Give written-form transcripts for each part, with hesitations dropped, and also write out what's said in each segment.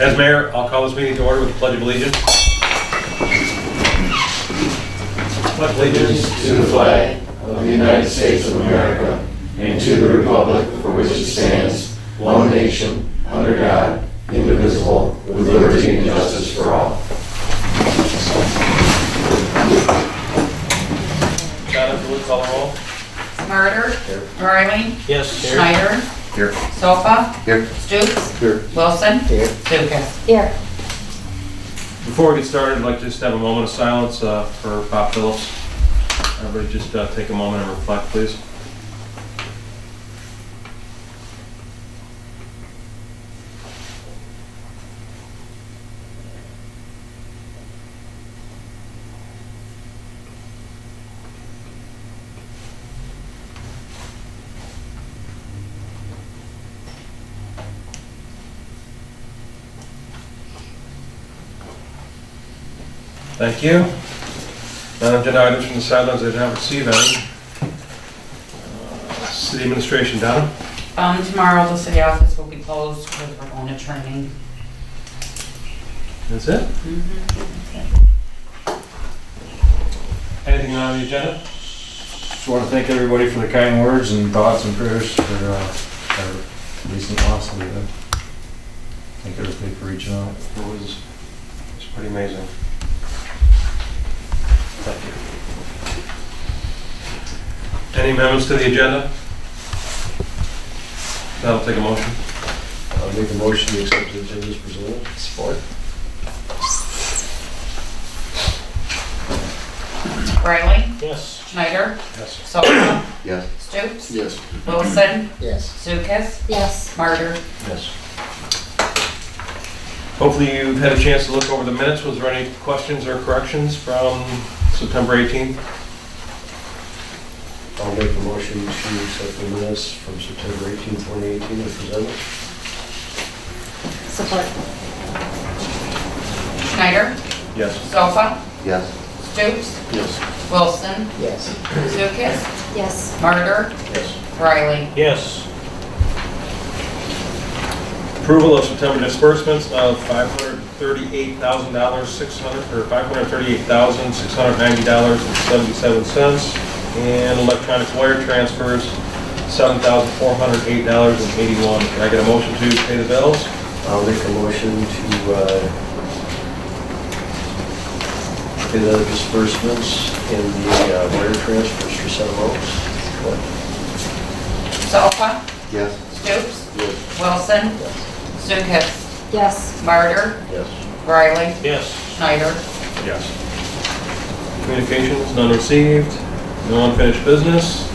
As mayor, I'll call this meeting to order with the Pledge of Allegiance. Pledge allegiance to the flag of the United States of America and to the republic for which it stands, one nation, under God, indivisible, with liberty and justice for all. Madam, will you call the roll? Murder. Here. Riley. Yes. Schneider. Here. Sofa. Here. Stoops. Here. Wilson. Here. Lucas. Here. Before we get started, I'd like to just have a moment of silence for Bob Phillips. Everybody just take a moment and reflect, please. Thank you. Non-agenda items from the sidelines, I did not receive any. City administration, Donna? Tomorrow the city office will be closed because we're going to training. That's it? Anything on the agenda? Just want to thank everybody for the kind words and thoughts and prayers for our recent loss that we had. Thank everybody for reaching out. It was pretty amazing. Thank you. Any amendments to the agenda? That'll take a motion. I'll make a motion to accept the agenda as presented. Support. Riley. Yes. Schneider. Yes. Sofa. Yes. Stoops. Yes. Wilson. Yes. Lucas. Yes. Murder. Yes. Hopefully you've had a chance to look over the minutes. Was there any questions or corrections from September 18th? I'll make a motion to accept the minutes from September 18, 2018 as presented. Support. Schneider. Yes. Sofa. Yes. Stoops. Yes. Wilson. Yes. Lucas. Yes. Murder. Yes. Riley. Yes. Approval of September disbursements of $538,690.77 and electronic wire transfers $7,408.81. Can I get a motion to pay the bills? I'll make a motion to pay the disbursements and the wire transfers for set amounts. Sofa. Yes. Stoops. Yes. Wilson. Lucas. Yes. Murder. Yes. Riley. Yes. Schneider. Yes. Communications, none received. No unfinished business.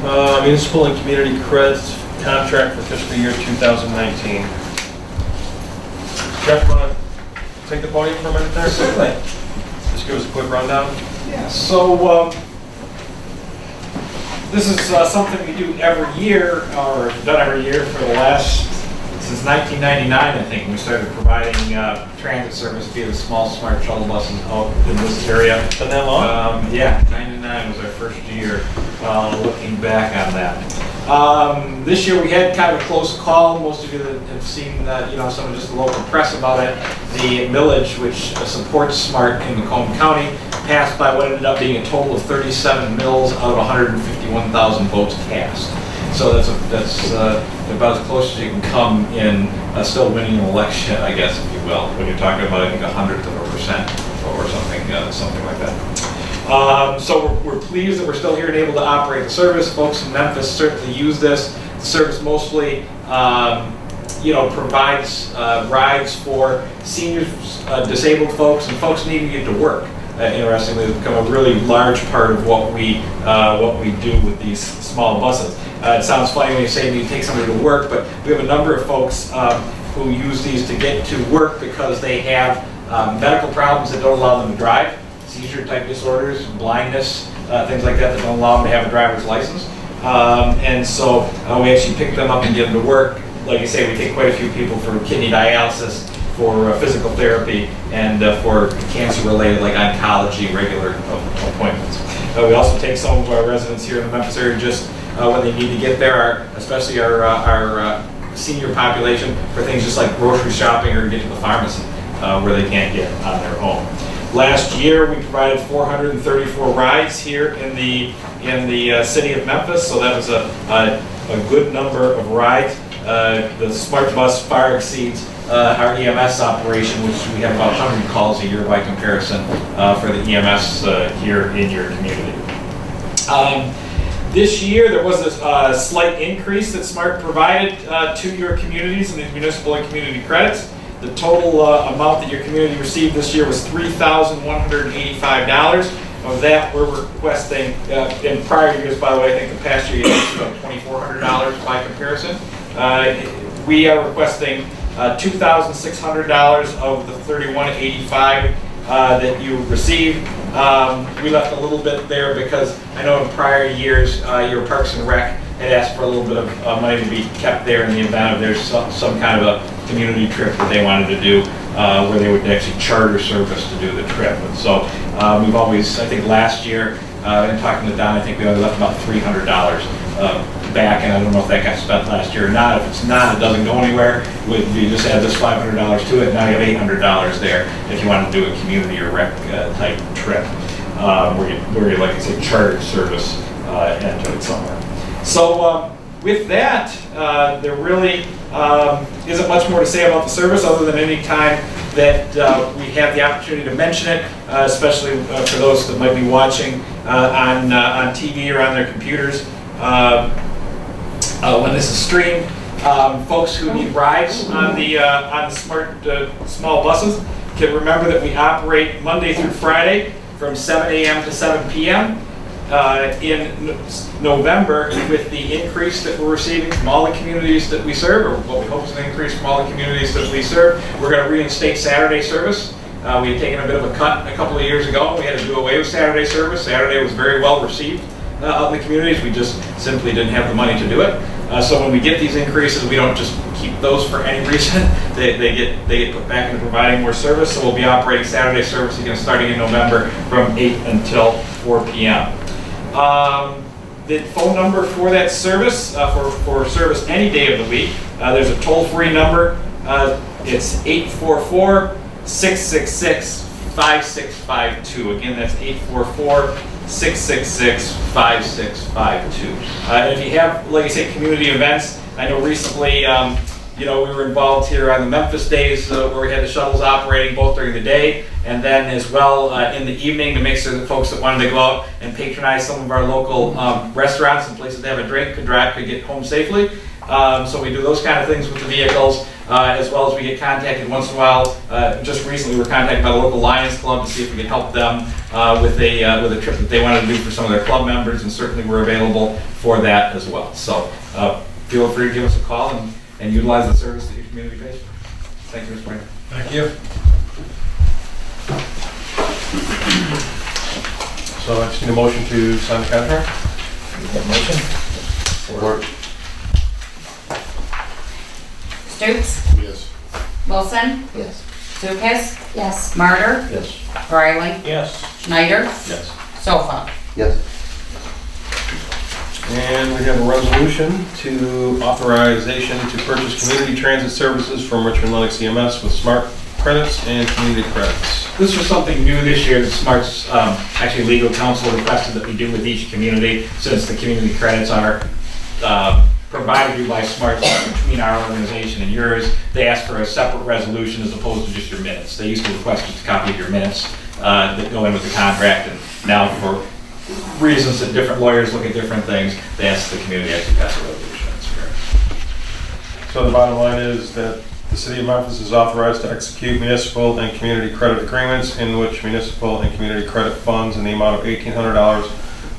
Municipal and community credits contract for fiscal year 2019. Jeff, want to take the podium for a minute there? Certainly. Just give us a quick rundown. Yeah, so this is something we do every year, or done every year for the last, since 1999, I think, we started providing transit service via the small smart shuttle buses out in this area. Been that long? Yeah, 99 was our first year, looking back on that. This year we had kind of a close call. Most of you that have seen, some of just the local press about it. The millage, which supports SMART in Macomb County, passed by what ended up being a total of 37 mills out of 151,000 votes cast. So that's about as close as you can come in still winning an election, I guess, if you will, when you're talking about, I think, 100th of a percent or something like that. So we're pleased that we're still here and able to operate the service. Folks in Memphis certainly use this. The service mostly, provides rides for seniors, disabled folks, and folks needing to get to work. Interestingly, it's become a really large part of what we do with these small buses. It sounds funny when you say you take somebody to work, but we have a number of folks who use these to get to work because they have medical problems that don't allow them to drive. Seizure type disorders, blindness, things like that don't allow them to have a driver's license. And so we actually pick them up and get them to work. Like I say, we take quite a few people for kidney dialysis, for physical therapy, and for cancer related like oncology regular appointments. We also take some of our residents here in the Memphis area just when they need to get there, especially our senior population for things just like grocery shopping or getting to the pharmacy where they can't get on their own. Last year, we provided 434 rides here in the city of Memphis, so that was a good number of rides. The Smart Bus far exceeds our EMS operation, which we have about 100 calls a year by comparison for the EMS here in your community. This year, there was a slight increase that Smart provided to your communities in these municipal and community credits. The total amount that your community received this year was $3,185. Of that, we're requesting, in prior years, by the way, I think the past year you had about $2,400 by comparison. We are requesting $2,600 of the $3,185 that you received. We left a little bit there because I know in prior years your Parks and Rec had asked for a little bit of money to be kept there in the event of there's some kind of a community trip that they wanted to do where they would actually charter service to do the trip. And so we've always, I think last year, in talking to Don, I think we only left about $300 back, and I don't know if that got spent last year or not. If it's not, it doesn't go anywhere. You just add this $500 to it, now you have $800 there if you want to do a community or rec type trip where you, like I say, charter service into it somewhere. So with that, there really isn't much more to say about the service other than any time that we have the opportunity to mention it, especially for those that might be watching on TV or on their computers when this is streamed. Folks who need rides on the Smart small buses can remember that we operate Monday through Friday from 7 a.m. to 7 p.m. In November, with the increase that we're receiving from all the communities that we serve, or what we hope is an increase from all the communities that we serve, we're going to reinstate Saturday service. We had taken a bit of a cut a couple of years ago. We had to do away with Saturday service. Saturday was very well received out in the communities. We just simply didn't have the money to do it. So when we get these increases, we don't just keep those for any reason. They get put back into providing more service. So we'll be operating Saturday service again starting in November from 8 until 4 p.m. The phone number for that service, for service any day of the week, there's a toll-free number. It's 844-666-5652. Again, that's 844-666-5652. And if you have, like I say, community events, I know recently, we were involved here on the Memphis days where we had the shuttles operating both during the day and then as well in the evening to make sure that folks that wanted to go out and patronize some of our local restaurants and places to have a drink could get home safely. So we do those kind of things with the vehicles, as well as we get contacted once in a while. Just recently we were contacted by the local Lions Club to see if we could help them with a trip that they wanted to do for some of their club members, and certainly we're available for that as well. So feel free to give us a call and utilize the service that your community pays for. Thank you, Mr. Mayor. Thank you. So I just need a motion to sign the contract. Motion. Support. Stutes? Yes. Wilson? Yes. Lucas? Yes. Martyr? Yes. Riley? Yes. Schneider? Yes. Sofa? Yes. And we have a resolution to authorization to purchase community transit services from Richmond Lennox EMS with Smart credits and community credits. This was something new this year that Smart's actually legal counsel requested that we do with each community, since the community credits are provided you by Smart between our organization and yours. They asked for a separate resolution as opposed to just your minutes. They used to request just a copy of your minutes that go in with the contract, and now for reasons that different lawyers look at different things, they asked the community actually pass a resolution. That's correct. So the bottom line is that the City of Memphis is authorized to execute municipal and community credit agreements in which municipal and community credit funds in the amount of $1,800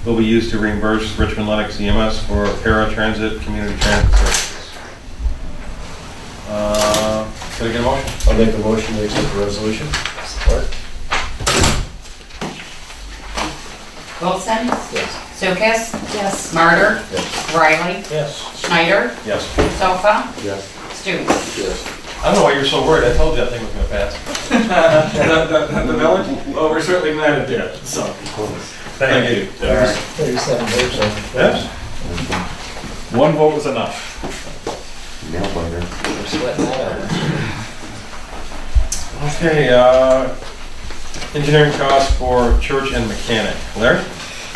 will be used to reimburse Richmond Lennox EMS for paratransit community transit services. Can I get a motion? I'll make the motion to accept the resolution. Support. Wilson? Yes. Lucas? Yes. Martyr? Yes. Riley? Yes. Schneider? Yes. Sofa? Yes. Stutes? Yes. I don't know why you're so worried. I told you that thing was going to pass. The village? Well, we're certainly glad it did, so. Thank you. 37 votes. Yes. One vote was enough. Nail biter. We're sweating that out. Okay, engineering costs for church and mechanic. Larry?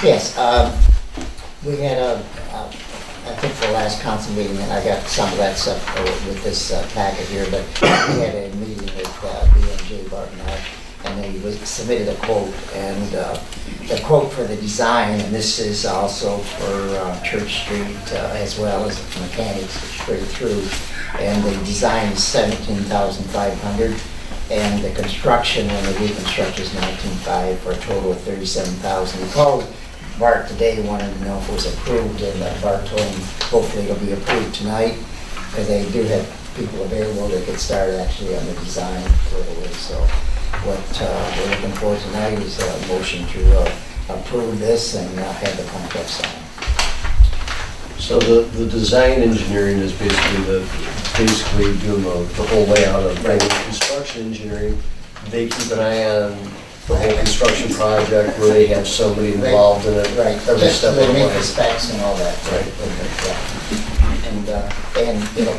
Yes, we had I think the last council meeting, and I got some of that stuff with this packet here, but we had a meeting with B&J Barton, and they submitted a quote, and the quote for the design, and this is also for Church Street as well as mechanics straight through, and the design is $17,500, and the construction, when they reconstruct, is $19,500 for a total of $37,000. He called Bart today, wanted to know if it was approved, and Bart told him hopefully it'll be approved tonight, because they do have people available that get started actually on the design right away. So what we're looking for tonight is a motion to approve this and have the contract signed. So the design engineering is basically doing the whole layout of the construction engineering. They keep an eye on the whole construction project where they have somebody involved in it. Right, Every just step they of the make way. the specs and all that. Right. And you know,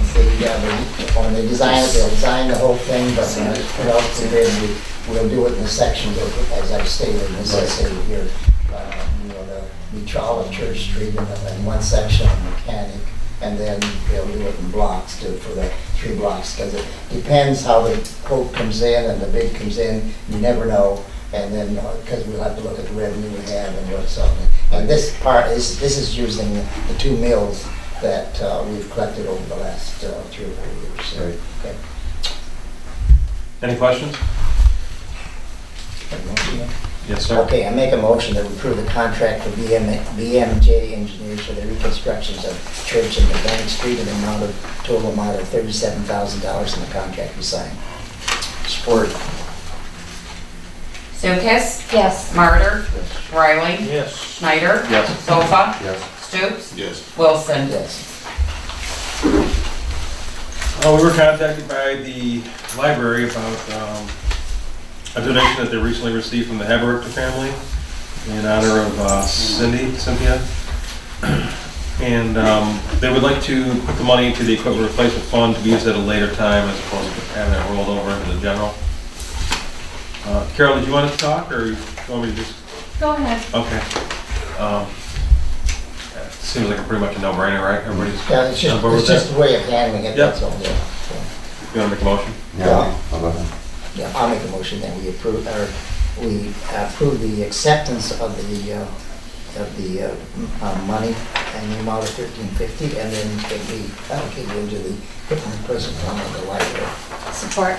when they design it, they'll design the whole thing, but when it's put out to bid, we'll do it in the sections, as I've stated, and as I stated here. You know, we trawl of Church Street in one section of mechanic, and then they'll do it in blocks for the 3 blocks, because it depends how the quote comes in and the bid comes in, you never know. And then, because we'll have to look at the revenue we have and what's up. And this part is, this is using the 2 mills that we've collected over the last 3 or 4 years. So, Right. okay. Any questions? Have a motion? Yes, sir. Okay, I make a motion that we approve the contract for BMJ Engineers for the reconstructions of Church and Mechanic Street in the total amount of $37,000 in the contract we signed. Support. Lucas, Yes. Martyr, Riley, Yes. Schneider, Yes. Sofa, Yes. Stoops, Yes. Wilson. Yes. We were contacted by the library about a donation that they recently received from the Haberrichter family in honor of Cynthia. And they would like to put the money into the equipment replacement fund to be used at a later time as opposed to having it rolled over into the general. Carol, did you want to talk, or you want me to just? Go ahead. Okay. It seems like a pretty much a no-brainer, right? Everybody's Yeah, it's on board with just that? a way of handling it, Yeah. that's all. Yeah. So, You want to make a motion? Yeah. How about that? yeah, I'll make a motion that we approve the acceptance of the money and the amount of $13.50, and then it be allocated into the equipment replacement fund of the library. Support.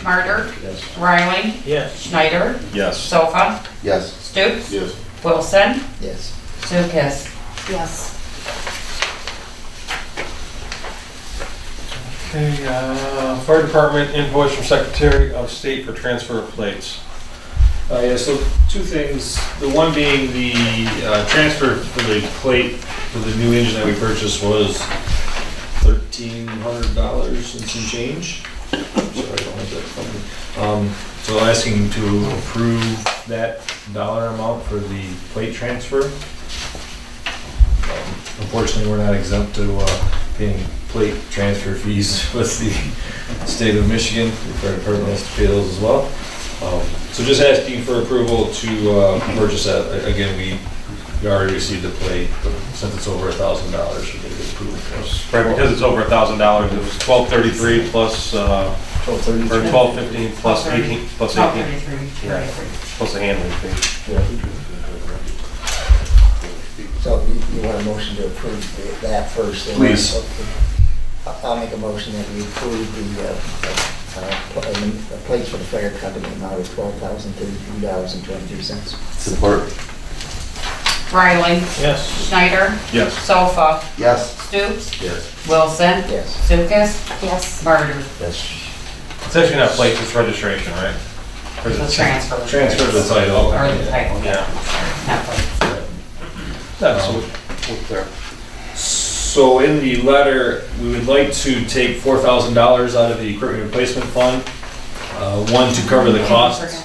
Martyr, Yes. Riley, Yes. Schneider, Yes. Sofa, Yes. Stoops, Yes. Wilson, Yes. Lucas. Yes. Okay, fire department invoice from Secretary of State for transfer of plates. Yeah, so 2 things. The one being the transfer for the plate for the new engine that we purchased was $1,300 and some change. Sorry, I don't have that from me. So asking to approve that dollar amount for the plate transfer. Unfortunately, we're not exempt to paying plate transfer fees with the state of Michigan. The fire department has to pay those as well. So just asking for approval to purchase that. Again, we already received the plate, but since it's over $1,000, we get it approved. Right, because it's over $1,000, it was $1,233 plus, or $1,215 plus 18, plus 18, 33. Yeah. plus a handling fee. So you want a motion to approve that first? then? Please. Okay. I'll make a motion that we approve the plates for the fire company amount of $12,033.23. Support. Riley, Yes. Schneider, Yes. Sofa, Yes. Stoops, Yes. Wilson, Yes. Lucas. Yes. Martyr. Yes. It's actually not plates, it's registration, right? Or is The it- transfer. Transfer the title. Or the title, Yeah. not plates. That's so we're clear. So in the letter, we would like to take $4,000 out of the equipment replacement fund. One, to cover the costs.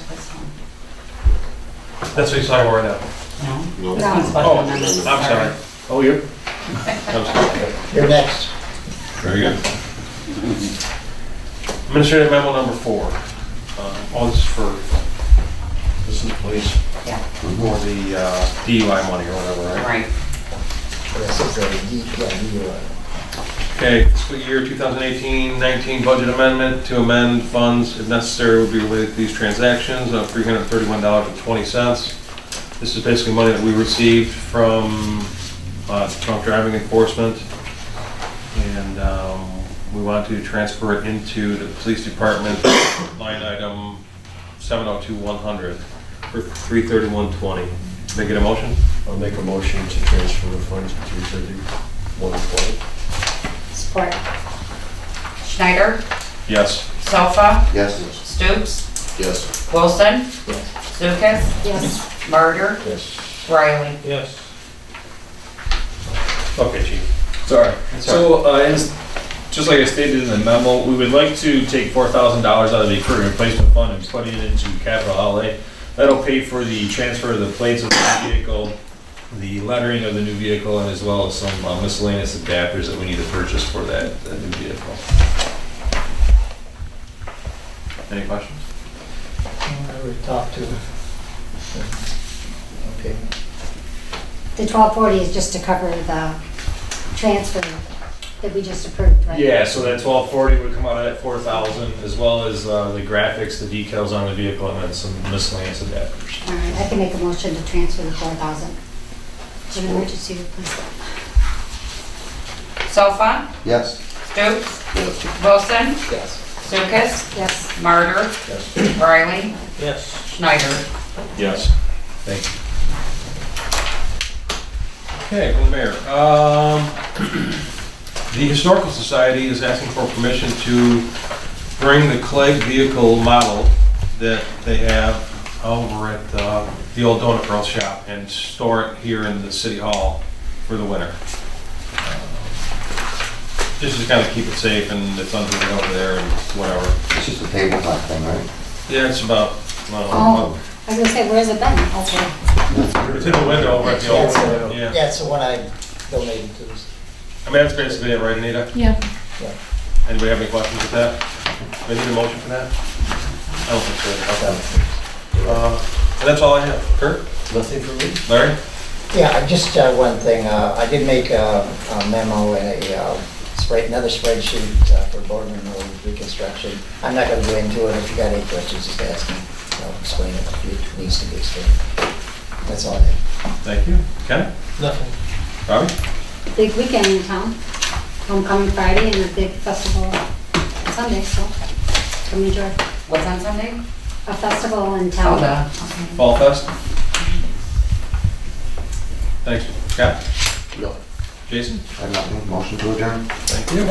That's what you saw right now. No? This one's budget Oh, amendment. I'm sorry. Oh, you're, You're next. Very good. Administrative memo number 4. Oh, this is for Please. for the DUI money or whatever, right? Right. This is the DUI. Okay, fiscal year 2018-19 budget amendment to amend funds if necessary would be related to these transactions of $331.20. This is basically money that we received from drunk driving enforcement, and we want to transfer it into the police department line item 702-100 for $331.20. Can I get a motion? I'll make a motion to transfer the funds to 331.20. Support. Schneider, Yes. Sofa, Yes. Stoops, Yes. Wilson, Yes. Lucas. Yes. Martyr, Yes. Riley. Yes. Okay, chief. Sorry. Sorry. So, just like I stated in the memo, we would like to take $4,000 out of the equipment replacement fund and put it into capital outlay. That'll pay for the transfer of the plates of the new vehicle, the lettering of the new vehicle, and as well as some miscellaneous adapters that we need to purchase for that new vehicle. Any questions? I would talk to. Okay. The 1240 is just to cover the transfer that we just approved, right? Yeah, so that 1240 would come out of that 4,000, as well as the graphics, the decals on the vehicle, and then some miscellaneous adapters. All right, I can make a motion to transfer the 4,000 to an emergency replacement. Sofa, Yes. Stoops, Wilson, Yes. Lucas, Yes. Martyr, Yes. Riley, Yes. Schneider. Yes. Thank you. Okay, from the mayor. The Historical Society is asking for permission to bring the Clegg vehicle model that they have over at the old Donut Girl shop and store it here in the city hall for the winter. Just to kind of keep it safe, and it's under over there and whatever. It's just a tabletop thing, right? Yeah, it's about, Oh, I was gonna say, where's it been? Okay. it's in the window over at the old, yeah. Yeah, it's the one I donated to. I mean, that's basically it, right, Anita? Yeah. Anybody have any questions with that? Do I need a motion for that? I don't think so. And that's all I have. Kurt? Nothing for me? Larry? Yeah, just one thing, I did make a memo and another spreadsheet for Boardman Road reconstruction. I'm not gonna go into it, if you got any questions, just ask me, I'll explain it if it needs to be explained. That's all I have. Thank you. Ken? Nothing. Robbie? Big weekend in town. Homecoming Friday and a big festival Sunday, so come enjoy. What's on Sunday? A festival in Oh, town. okay. Fall Fest? Thanks. Scott? No. Jason? I have nothing. Motion to adjourn. Thank you.